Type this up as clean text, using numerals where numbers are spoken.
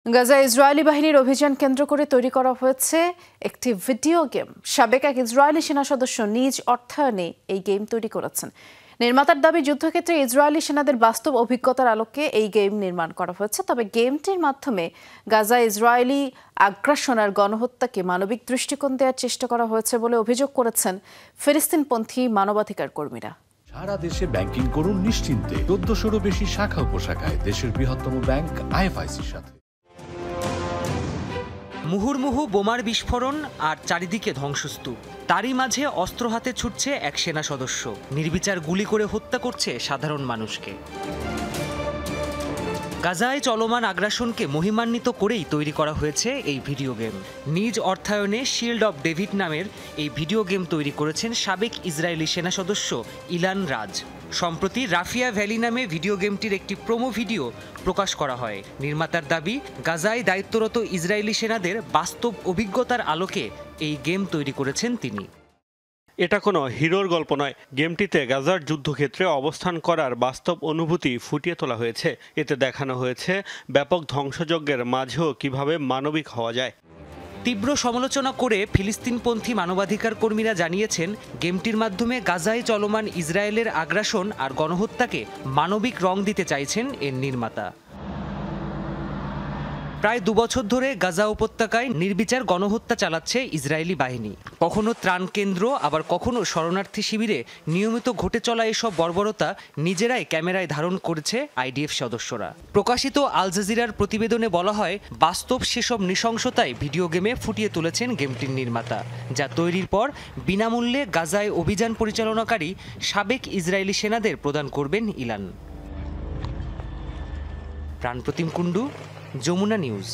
গাজায় ইসরায়েলি বাহিনীর অভিযান কেন্দ্র করে তৈরি করা হয়েছে একটি ভিডিও গেম। সাবেক এক ইসরায়েলি সেনা সদস্য নিজ অর্থায়নে এই গেম তৈরি করেছেন। নির্মাতার দাবি, যুদ্ধক্ষেত্রে ইসরায়েলি সেনাদের বাস্তব অভিজ্ঞতার আলোকে এই গেম নির্মাণ করা হয়েছে। তবে গেমটির মাধ্যমে গাজায় ইসরায়েলি আগ্রাসন আর গণহত্যাকে মানবিক দৃষ্টিকোণ দেওয়ার চেষ্টা করা হয়েছে বলে অভিযোগ করেছেন ফিলিস্তিনপন্থী মানবাধিকার কর্মীরা। সারা দেশে ব্যাংকিং করুন নিশ্চিন্তে। ১৪০০-রও বেশি শাখা উপশাখায় দেশের বৃহত্তম ব্যাংক আইএফআইসির সাথে। মুহুর্মুহু বোমার বিস্ফোরণ আর চারিদিকে ধ্বংসস্তূপ। তারই মাঝে অস্ত্র হাতে ছুটছে এক সেনা সদস্য, নির্বিচার গুলি করে হত্যা করছে সাধারণ মানুষকে। গাজায় চলমান আগ্রাসনকে মহিমান্বিত করেই তৈরি করা হয়েছে এই ভিডিও গেম। নিজ অর্থায়নে শিল্ড অব ডেভিড নামের এই ভিডিও গেম তৈরি করেছেন সাবেক ইসরায়েলি সেনা সদস্য ইলান রাজ। সম্প্রতি রাফিয়া ভ্যালি নামে ভিডিও গেমটির একটি প্রোমো ভিডিও প্রকাশ করা হয়। নির্মাতার দাবি, গাজায় দায়িত্বরত ইসরায়েলি সেনাদের বাস্তব অভিজ্ঞতার আলোকে এই গেম তৈরি করেছেন তিনি। এটা কোনো হিরোর গল্প নয়। গেমটিতে গাজার যুদ্ধক্ষেত্রে অবস্থান করার বাস্তব অনুভূতি ফুটিয়ে তোলা হয়েছে। এতে দেখানো হয়েছে ব্যাপক ধ্বংসযজ্ঞের মাঝেও কিভাবে মানবিক হওয়া যায়। তীব্র সমালোচনা করে ফিলিস্তিনপন্থী মানবাধিকার কর্মীরা জানিয়েছেন, গেমটির মাধ্যমে গাজায় চলমান ইসরায়েলের আগ্রাসন আর গণহত্যাকে মানবিক রং দিতে চাইছেন এর নির্মাতা। প্রায় ২ বছর ধরে গাজা উপত্যকায় নির্বিচার গণহত্যা চালাচ্ছে ইসরায়েলি বাহিনী। কখনো ত্রাণ কেন্দ্র, আবার কখনো শরণার্থী শিবিরে নিয়মিত ঘটে চলা এসব বর্বরতা নিজেরাই ক্যামেরায় ধারণ করেছে আইডিএফ সদস্যরা। প্রকাশিত আল জাজিরার প্রতিবেদনে বলা হয়, বাস্তব সেসব নৃশংসতায় ভিডিও গেমে ফুটিয়ে তুলেছেন গেমটির নির্মাতা, যা তৈরির পর বিনামূল্যে গাজায় অভিযান পরিচালনাকারী সাবেক ইসরায়েলি সেনাদের প্রদান করবেন ইলান। প্রাণপ্রতিম কুণ্ডু, যমুনা নিউজ।